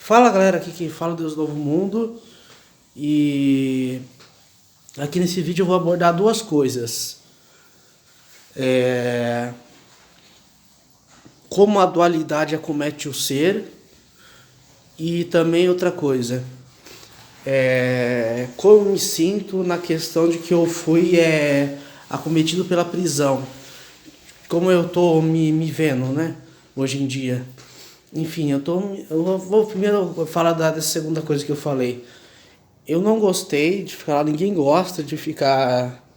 Fala galera, aqui quem fala é Deus Novo Mundo e aqui nesse vídeo eu vou abordar duas coisas. Como a dualidade acomete o ser e também outra coisa. Como eu me sinto na questão de que eu fui acometido pela prisão. Como eu tô me vendo, né? Hoje em dia. Enfim, eu vou primeiro falar dessa segunda coisa que eu falei. Eu não gostei de ficar lá, ninguém gosta de ficar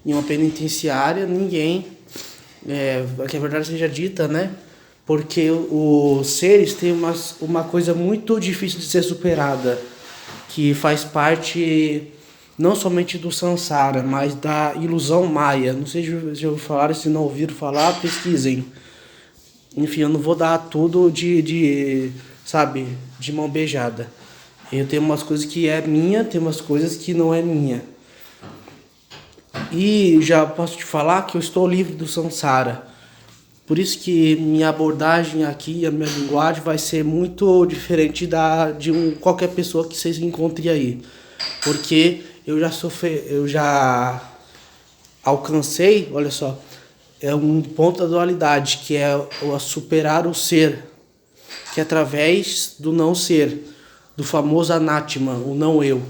em uma penitenciária, ninguém. Que a verdade seja dita, né? Porque os seres têm uma coisa muito difícil de ser superada, que faz parte não somente do samsara, mas da ilusão maia. Não sei se já ouviram falar, se não ouviram falar, pesquisem. Enfim, eu não vou dar tudo sabe, de mão beijada. Eu tenho umas coisas que é minha, tem umas coisas que não é minha. E já posso te falar que eu estou livre do samsara. Por isso que minha abordagem aqui, a minha linguagem vai ser muito diferente qualquer pessoa que vocês encontrem aí. Porque eu já alcancei, olha só, um ponto da dualidade, que é o superar o ser, que é através do não ser, do famoso anátema, o não eu.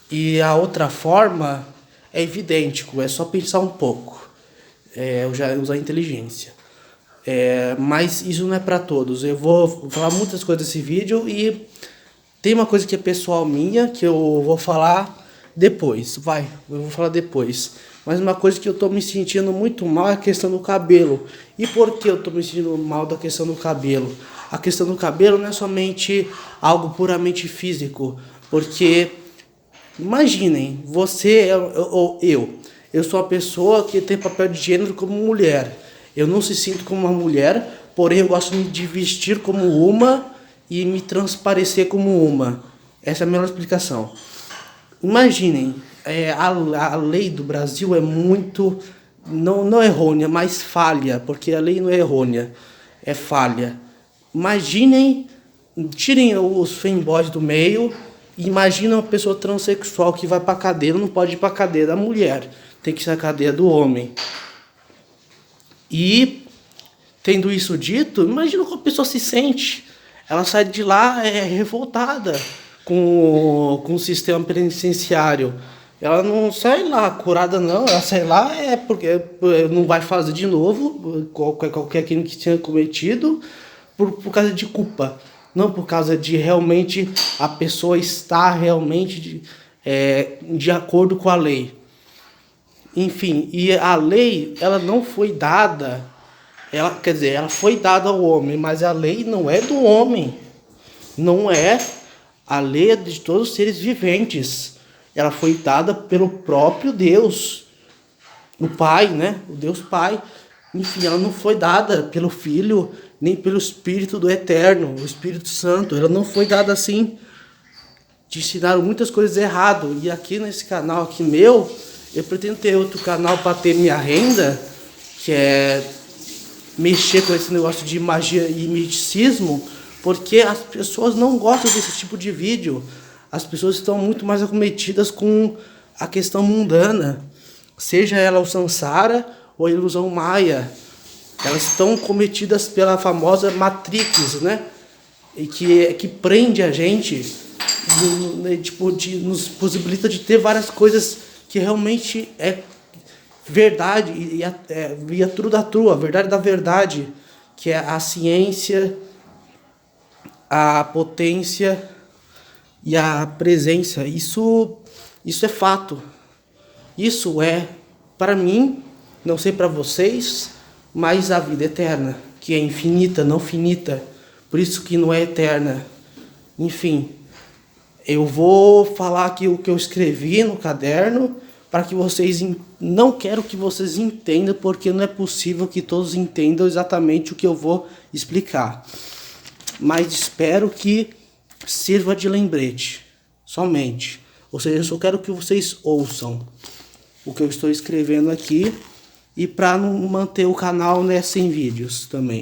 E a outra forma é evidente, é só pensar um pouco, eu já usar inteligência. Mas isso não é para todos. Eu vou falar muitas coisas nesse vídeo e tem uma coisa que é pessoal minha que eu vou falar depois. Eu vou falar depois. Mas uma coisa que eu tô me sentindo muito mal é a questão do cabelo. E por que eu tô me sentindo mal da questão do cabelo? A questão do cabelo não é somente algo puramente físico, porque imaginem, você ou eu sou uma pessoa que tem papel de gênero como mulher. Eu não se sinto como uma mulher, porém eu gosto de vestir como uma e me transparecer como uma. Essa é a melhor explicação. Imaginem, a lei do Brasil é muito, não errônea, mas falha, porque a lei não é errônea, é falha. Imaginem, tirem os fanboys do meio e imaginem uma pessoa transexual que vai pra cadeira, não pode ir pra cadeira da mulher, tem que ser a cadeira do homem. E, tendo isso dito, imagina como a pessoa se sente. Ela sai de lá revoltada com o sistema penitenciário. Ela não sai lá curada, não. Ela sai lá porque não vai fazer de novo qualquer crime que tinha cometido por causa de culpa. Não por causa de realmente a pessoa estar realmente de acordo com a lei. Enfim, e a lei, ela não foi dada, quer dizer, ela foi dada ao homem, mas a lei não é do homem, não é, a lei é de todos os seres viventes, ela foi dada pelo próprio Deus, o Pai, né, o Deus Pai. Enfim, ela não foi dada pelo Filho, nem pelo Espírito do Eterno, o Espírito Santo, ela não foi dada assim. Te ensinaram muitas coisas errado, e aqui nesse canal aqui meu, eu pretendo ter outro canal para ter minha renda, que é mexer com esse negócio de magia e misticismo, porque as pessoas não gostam desse tipo de vídeo. As pessoas estão muito mais acometidas com a questão mundana, seja ela o samsara ou a ilusão maia. Elas estão cometidas pela famosa Matrix, né? E que prende a gente, nos possibilita de ter várias coisas que realmente é verdade e a true da true, a verdade da verdade, que é a ciência, a potência e a presença. Isso é fato. Isso é, para mim, não sei para vocês, mas a vida eterna, que é infinita, não finita, por isso que não é eterna. Enfim, eu vou falar aqui o que eu escrevi no caderno, para que vocês... Não quero que vocês entendam, porque não é possível que todos entendam exatamente o que eu vou explicar. Mas espero que sirva de lembrete, somente. Ou seja, eu só quero que vocês ouçam o que eu estou escrevendo aqui, e para não manter o canal sem vídeos também.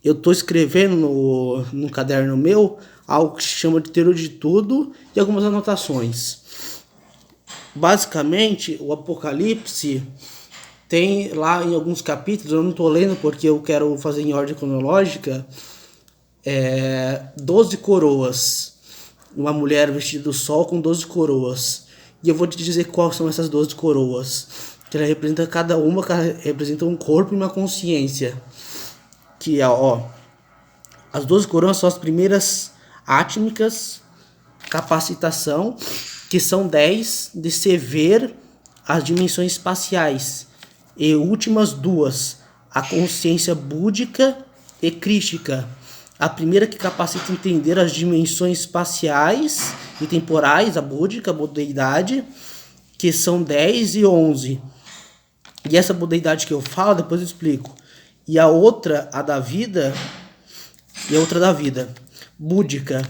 eu estou escrevendo no caderno meu algo que se chama de Teoria de Tudo e algumas anotações. Basicamente, o Apocalipse tem lá em alguns capítulos, eu não estou lendo porque eu quero fazer em ordem cronológica, 12 coroas. Uma mulher vestida do sol com 12 coroas. E eu vou te dizer quais são essas 12 coroas. Que ela representa cada uma, representa um corpo e uma consciência. Que é, as 12 coroas são as primeiras átmicas, capacitação, que são 10 de se ver as dimensões espaciais. E últimas duas, a consciência búdica e crística. A primeira que capacita entender as dimensões espaciais e temporais, a búdica, a budeidade, que são 10 e 11. E essa budeidade que eu falo, depois eu explico. E a outra, a da vida, e a outra da vida. Búdica,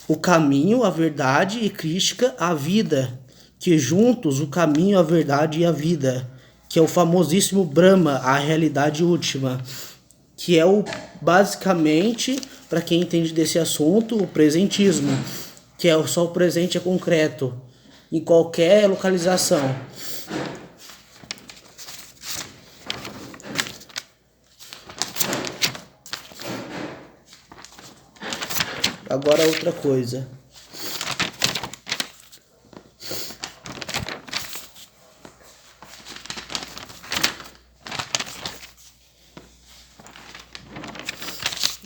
o caminho, a verdade, e crística, a vida. Que juntos, o caminho, a verdade e a vida. Que é o famosíssimo Brahma, a realidade última. Que é basicamente, para quem entende desse assunto, o presentismo, que é só o presente é concreto, em qualquer localização. Agora outra coisa.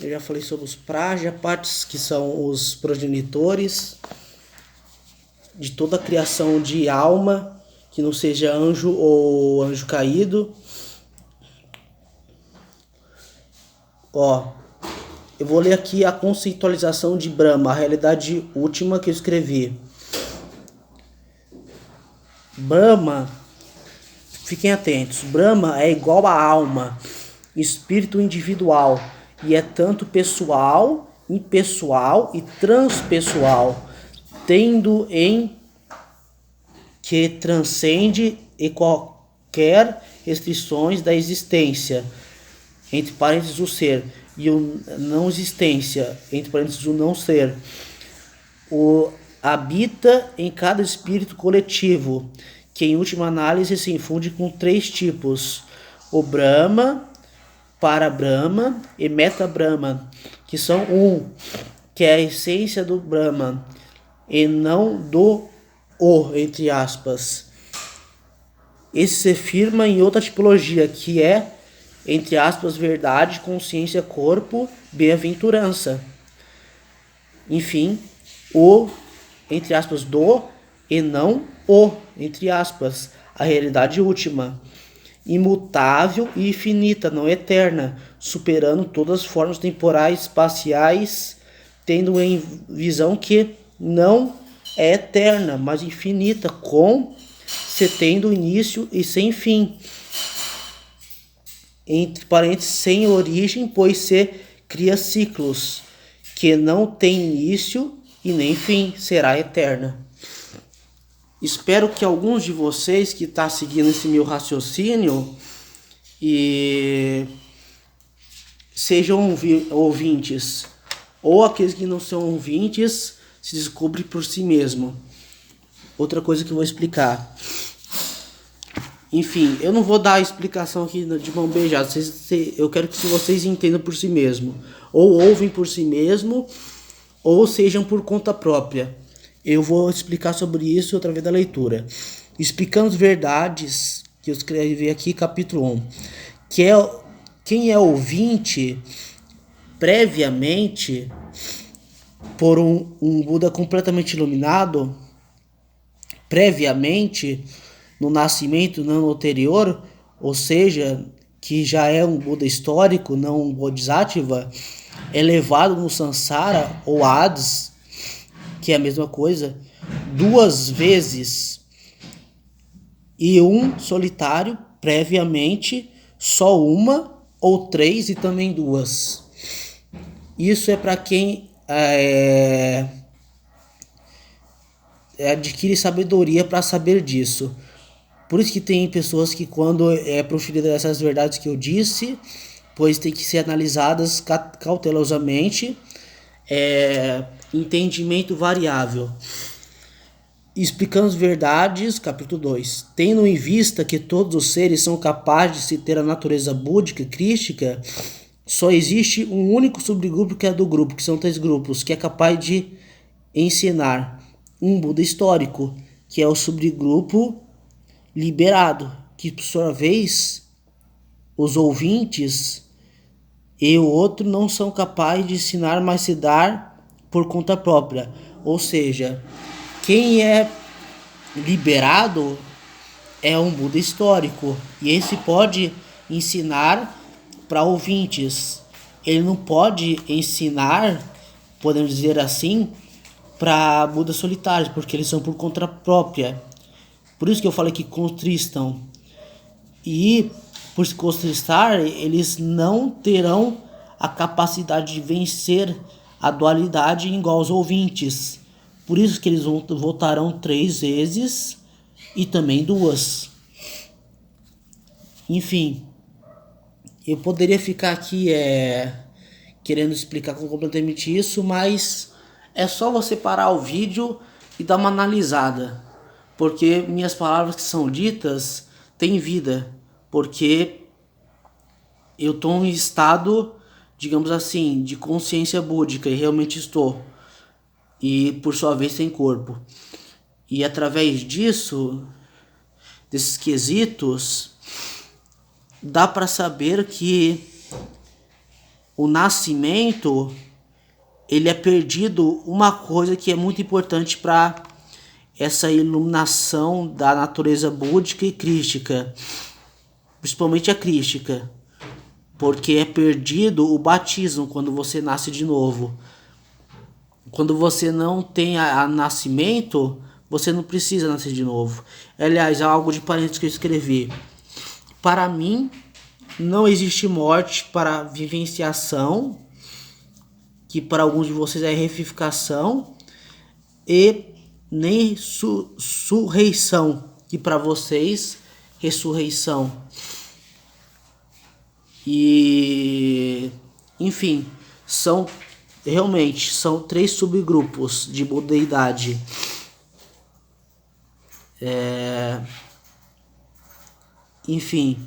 Eu já falei sobre os Prajapatis, que são os progenitores de toda a criação de alma, que não seja anjo ou anjo caído. Eu vou ler aqui a conceitualização de Brahma, a realidade última que eu escrevi. Brahma, fiquem atentos, Brahma é igual a alma, espírito individual, e é tanto pessoal, impessoal e transpessoal, tendo em que transcende e qualquer restrições da existência, entre parênteses o ser, e o não existência, entre parênteses o não ser. Habita em cada espírito coletivo, que em última análise se infunde com 3 tipos: o Brahma, Para-Brahma e Meta-Brahma, que são que é a essência do Brahma, e não do entre aspas. Esse se firma em outra tipologia, que é, entre aspas, verdade, consciência, corpo, bem-aventurança. Enfim, entre aspas, do e não entre aspas, a realidade última, imutável e infinita, não eterna, superando todas as formas temporais, espaciais, tendo em visão que não é eterna, mas infinita, se tendo início e sem fim. Entre parênteses, sem origem, pois se cria ciclos, que não tem início e nem fim, será eterna. Espero que alguns de vocês que estão seguindo esse meu raciocínio e sejam ouvintes, ou aqueles que não são ouvintes se descobrem por si mesmo. Outra coisa que eu vou explicar. Enfim, eu não vou dar a explicação aqui de mão beijada. Eu quero que vocês entendam por si mesmo. Ou ouvem por si mesmo, ou sejam por conta própria. Eu vou explicar sobre isso através da leitura. Explicando as verdades que eu escrevi aqui, capítulo 1. Quem é ouvinte previamente por um Buda completamente iluminado, previamente no nascimento, não no anterior, ou seja, que já é um Buda histórico, não um Bodhisattva, é levado no Sansara ou Hades, que é a mesma coisa, 2 vezes, e um solitário previamente, só uma ou 3 e também 2. Isso é para quem adquire sabedoria para saber disso. Por isso que tem pessoas que, quando é proferida essas verdades que eu disse, pois tem que ser analisadas cautelosamente. Entendimento variável. Explicando as verdades, capítulo 2. Tendo em vista que todos os seres são capazes de ter a natureza búdica e crística, só existe um único subgrupo que é do grupo, que são 3 grupos, que é capaz de ensinar. Um Buda histórico, que é o subgrupo liberado, que por sua vez os ouvintes e o outro não são capazes de ensinar, mas se dar por conta própria. Ou seja, quem é liberado é um Buda histórico, e esse pode ensinar para ouvintes. Ele não pode ensinar, podemos dizer assim, para Budas solitários, porque eles são por conta própria. Por isso que eu falei que contristam. E por se contristar, eles não terão a capacidade de vencer a dualidade igual aos ouvintes. Por isso que eles voltarão 3 vezes e também 2. Enfim, eu poderia ficar aqui querendo explicar completamente isso, mas é só você parar o vídeo e dar uma analisada. Porque minhas palavras que são ditas têm vida. Porque eu estou em estado, digamos assim, de consciência búdica, e realmente estou. E por sua vez sem corpo. E através disso, desses quesitos, dá para saber que o nascimento, ele é perdido uma coisa que é muito importante para essa iluminação da natureza búdica e crística, principalmente a crística, porque é perdido o batismo quando você nasce de novo. Quando você não tem a nascimento, você não precisa nascer de novo. Aliás, há algo de parênteses que eu escrevi. Para mim, não existe morte para vivenciação, que para alguns de vocês é revivificação, e nem surreição, que para vocês ressurreição. E enfim, realmente são 3 subgrupos de budeidade. Enfim,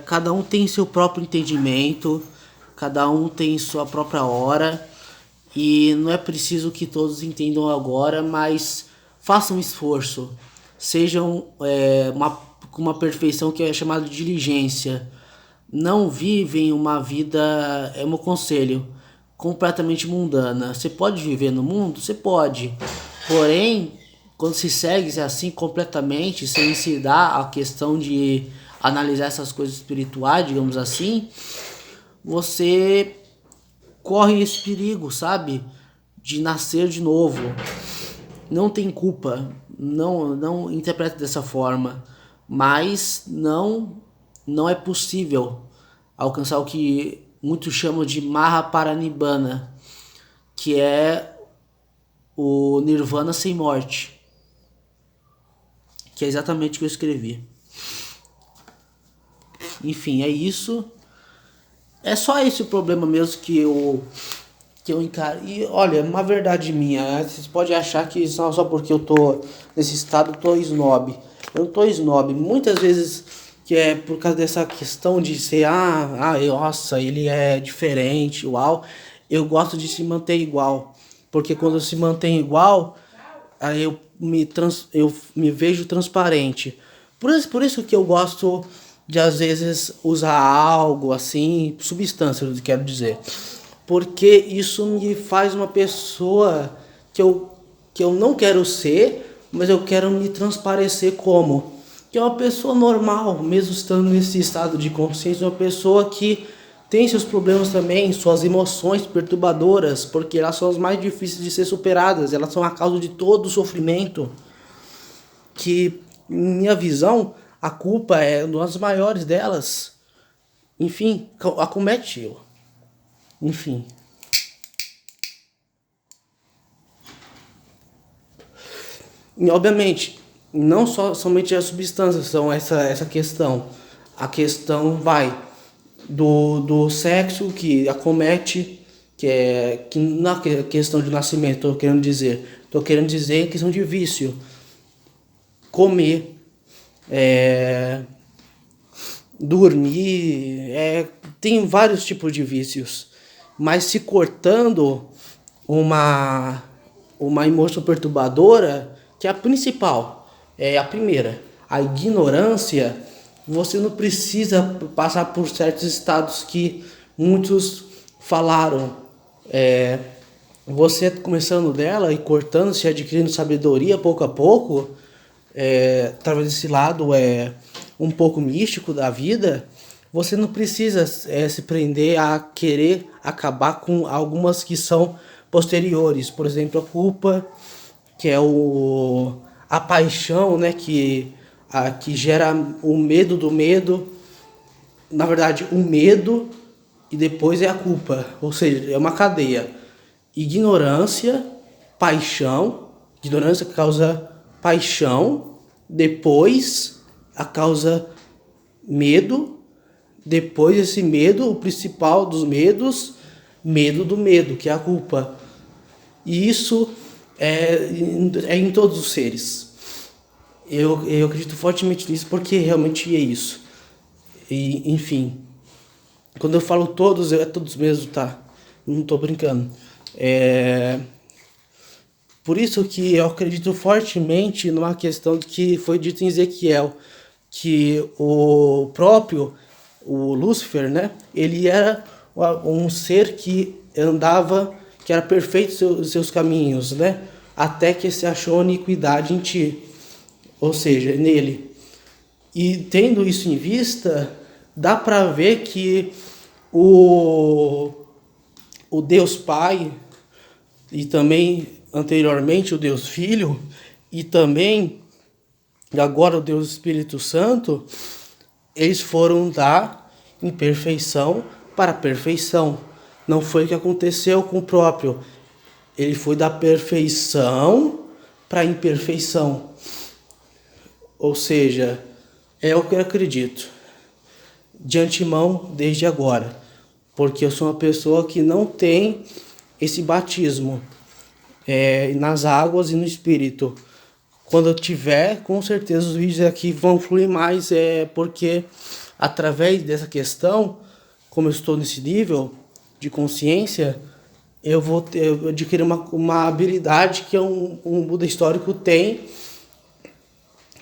cada um tem seu próprio entendimento, cada um tem sua própria hora, e não é preciso que todos entendam agora, mas façam um esforço, sejam com uma perfeição que é chamada de diligência. Não vivem uma vida, é meu conselho, completamente mundana. Você pode viver no mundo? Você pode. Porém, quando se segue assim completamente, sem se dar a questão de analisar essas coisas espirituais, digamos assim, você corre esse perigo, sabe? De nascer de novo. Não tem culpa. Não interprete dessa forma. Mas não é possível alcançar o que muitos chamam de Mahaparinibbana, que é o Nirvana sem morte, que é exatamente o que eu escrevi. Enfim, é isso. É só esse o problema mesmo que eu encaro. E olha, uma verdade minha, vocês podem achar que só porque eu tô nesse estado eu tô snob. Eu não tô snob. Muitas vezes que é por causa dessa questão de ser, nossa, ele é diferente, uau. Eu gosto de se manter igual. Porque quando se mantém igual, aí eu me vejo transparente. Por isso que eu gosto de às vezes usar algo assim, substância, eu quero dizer. Porque isso me faz uma pessoa que eu não quero ser, mas eu quero me transparecer como. Que é uma pessoa normal, mesmo estando nesse estado de consciência, uma pessoa que tem seus problemas também, suas emoções perturbadoras, porque elas são as mais difíceis de ser superadas, elas são a causa de todo o sofrimento, que, em minha visão, a culpa é uma das maiores delas. Enfim, acomete eu. Enfim. E, obviamente, não somente as substâncias são essa questão. A questão vai do sexo que acomete, que na questão de nascimento, estou querendo dizer. Estou querendo dizer questão de vício. Comer, dormir, tem vários tipos de vícios. Mas se cortando uma emoção perturbadora, que é a principal, é a primeira, a ignorância, você não precisa passar por certos estados que muitos falaram. Você começando dela e cortando-se, adquirindo sabedoria pouco a pouco, através desse lado um pouco místico da vida, você não precisa se prender a querer acabar com algumas que são posteriores. Por exemplo, a culpa, que é a paixão, né, que gera o medo do medo. Na verdade, o medo e depois é a culpa. Ou seja, é uma cadeia. Ignorância, paixão. Ignorância causa paixão. Depois a causa medo. Depois esse medo, o principal dos medos, medo do medo, que é a culpa. E isso é em todos os seres. Eu acredito fortemente nisso porque realmente é isso. E, enfim, quando eu falo todos, é todos mesmo, tá? Não tô brincando. Por isso que eu acredito fortemente numa questão que foi dito em Ezequiel, que o Lúcifer, né? Ele era um ser que andava, que era perfeito seus caminhos, né? Até que se achou iniquidade em ti, ou seja, nele. E tendo isso em vista, dá para ver que o Deus Pai, e também anteriormente o Deus Filho, e também agora o Deus Espírito Santo, eles foram da imperfeição para a perfeição. Não foi o que aconteceu com o próprio. Ele foi da perfeição para a imperfeição. Ou seja, é o que eu acredito. De antemão, desde agora. Porque eu sou uma pessoa que não tem esse batismo nas águas e no Espírito. Quando eu tiver, com certeza os vídeos aqui vão fluir mais, porque através dessa questão, como eu estou nesse nível de consciência, eu adquirir uma habilidade que um Buda histórico tem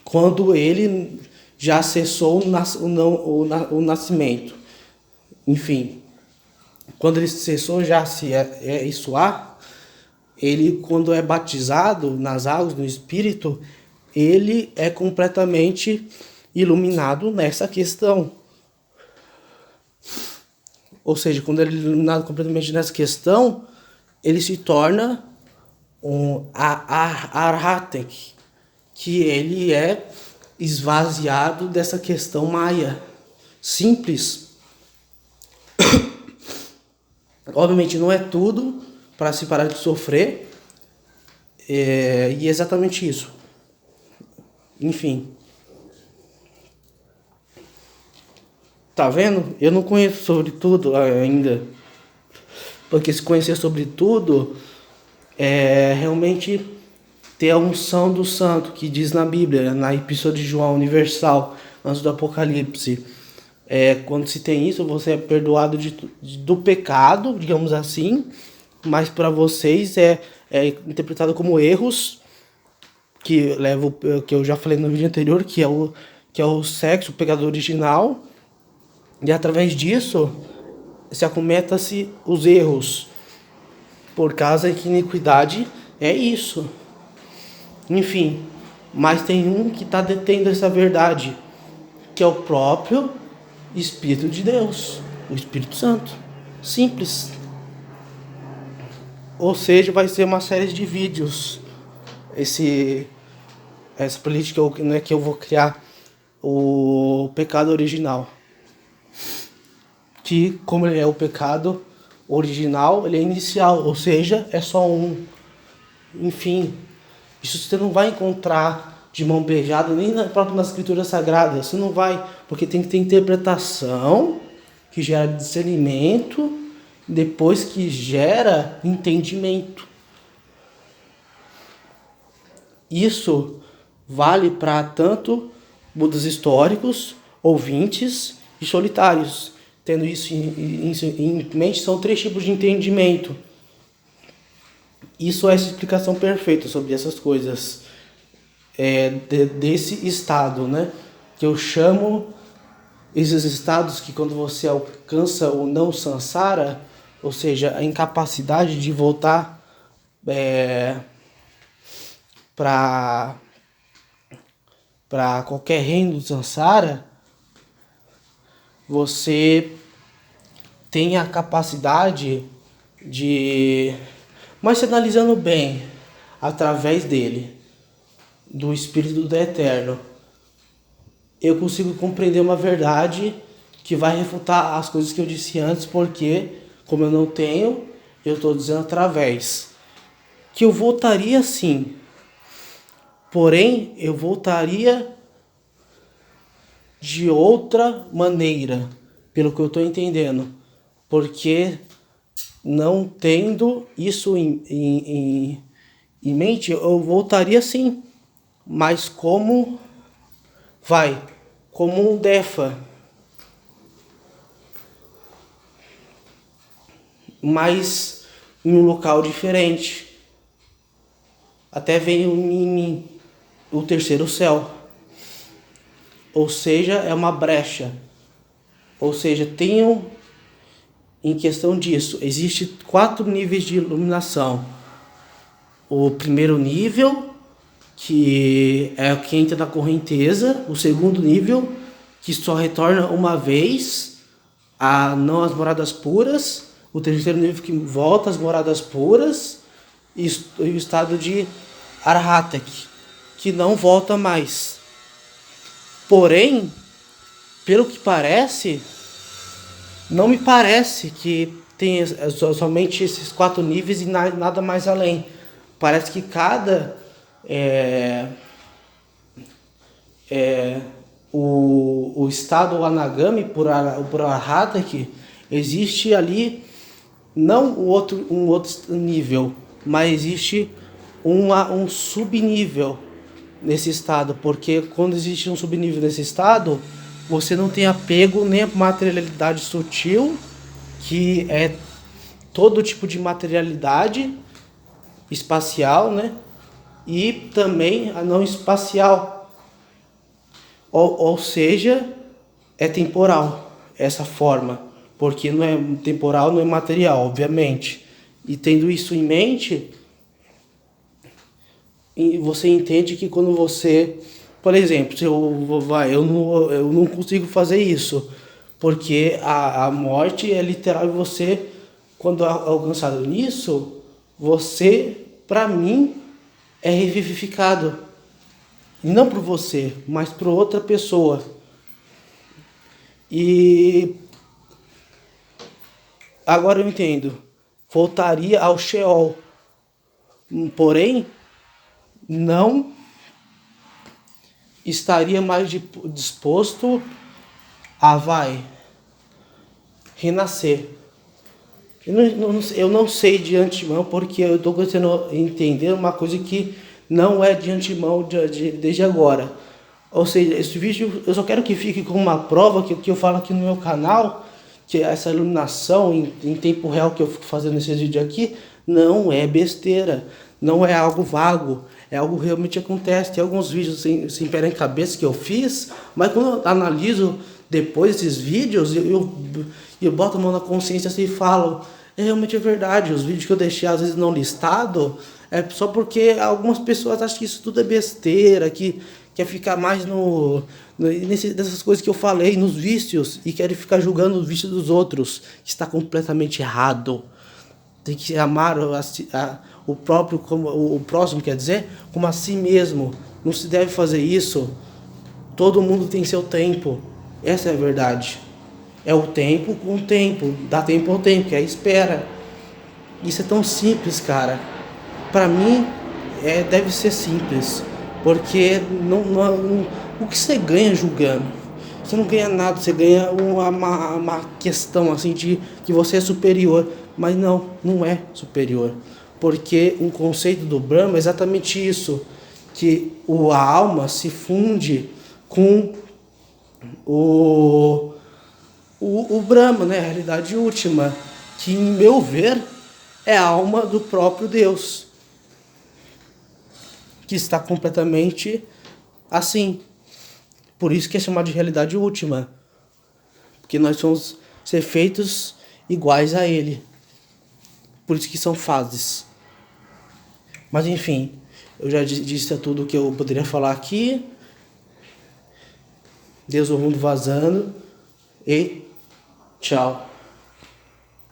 quando ele já cessou o nascimento. Enfim, quando ele cessou já isso ele, quando é batizado nas águas, no Espírito, ele é completamente iluminado nessa questão. Ou seja, quando ele é iluminado completamente nessa questão, ele se torna um Arhatek, que ele é esvaziado dessa questão maia. Simples. Obviamente não é tudo para se parar de sofrer. E é exatamente isso. Enfim. Tá vendo? Eu não conheço sobre tudo ainda. Porque se conhecer sobre tudo é realmente ter a unção do santo, que diz na Bíblia, na Epístola de João Universal, antes do Apocalipse. Quando se tem isso, você é perdoado do pecado, digamos assim, mas para vocês é interpretado como erros, que eu já falei no vídeo anterior, que é o sexo, o pecado original, e através disso se acometa-se os erros, por causa que iniquidade é isso. Enfim, mas tem um que está detendo essa verdade, que é o próprio Espírito de Deus, o Espírito Santo. Simples. Ou seja, vai ser uma série de vídeos. Essa política, né, que eu vou criar o pecado original. Que, como ele é o pecado original, ele é inicial, ou seja, é só um. Enfim, isso você não vai encontrar de mão beijada, nem nas Escrituras Sagradas. Você não vai, porque tem que ter interpretação que gera discernimento, depois que gera entendimento. Isso vale para tanto Budas históricos, ouvintes e solitários. Tendo isso em mente, são 3 tipos de entendimento. Isso é essa explicação perfeita sobre essas coisas. Desse estado, né? Que eu chamo esses estados que quando você alcança o não samsara, ou seja, a incapacidade de voltar para qualquer reino do samsara, você tem a capacidade de, mas se analisando bem, através dele, do Espírito do Eterno, eu consigo compreender uma verdade que vai refutar as coisas que eu disse antes, porque, como eu não tenho, eu estou dizendo através. Que eu voltaria sim, porém, eu voltaria de outra maneira, pelo que eu estou entendendo, porque não tendo isso em mente, eu voltaria sim, mas como um Defa, mas em um local diferente, até veio em mim o terceiro céu. Ou seja, é uma brecha. Ou seja, em questão disso, existe 4 níveis de iluminação. O primeiro nível, que é o que entra na correnteza. O segundo nível, que só retorna uma vez, não as moradas puras. O terceiro nível, que volta às moradas puras. E o estado de Arhatak, que não volta mais. Porém, pelo que parece, não me parece que tem somente esses 4 níveis e nada mais além. Parece que cada o estado Anagami por Arhatak, existe ali não um outro nível, mas existe um subnível nesse estado, porque quando existe um subnível nesse estado, você não tem apego nem à materialidade sutil, que é todo tipo de materialidade espacial, né? E também a não espacial, ou seja, é temporal essa forma, porque não é temporal, não é material, obviamente. E tendo isso em mente, você entende que quando você, por exemplo, se eu não consigo fazer isso, porque a morte é literal, e você, quando é alcançado nisso, você, para mim, é revivificado. E não por você, mas por outra pessoa. E agora eu entendo. Voltaria ao Sheol. Porém, não estaria mais disposto a renascer. Eu não sei de antemão, porque eu estou conseguindo entender uma coisa que não é de antemão desde agora. Ou seja, esse vídeo eu só quero que fique como uma prova que eu falo aqui no meu canal, que essa iluminação em tempo real que eu fico fazendo esses vídeos aqui não é besteira, não é algo vago, é algo que realmente acontece. Tem alguns vídeos sem pé em cabeça que eu fiz, mas quando eu analiso depois esses vídeos, eu boto a mão na consciência assim, e falo, realmente é verdade, os vídeos que eu deixei às vezes não listado, é só porque algumas pessoas acham que isso tudo é besteira, que quer ficar mais nessas coisas que eu falei, nos vícios, e querem ficar julgando os vícios dos outros, que está completamente errado. Tem que amar o próximo, quer dizer, como a si mesmo. Não se deve fazer isso. Todo mundo tem seu tempo. Essa é a verdade. É o tempo com o tempo. Dá tempo ao tempo, que é a espera. Isso é tão simples, cara. Pra mim, deve ser simples. Porque o que você ganha julgando? você não ganha nada, você ganha uma questão assim de que você é superior, mas não é superior, porque um conceito do Brahma é exatamente isso, que a alma se funde com o Brahma, né, a realidade última, que em meu ver é a alma do próprio Deus, que está completamente assim. Por isso que é chamado de realidade última, porque nós somos ser feitos iguais a Ele. Por isso que são fases. Mas enfim, eu já disse tudo que eu poderia falar aqui. Deus, o mundo vazando. E tchau.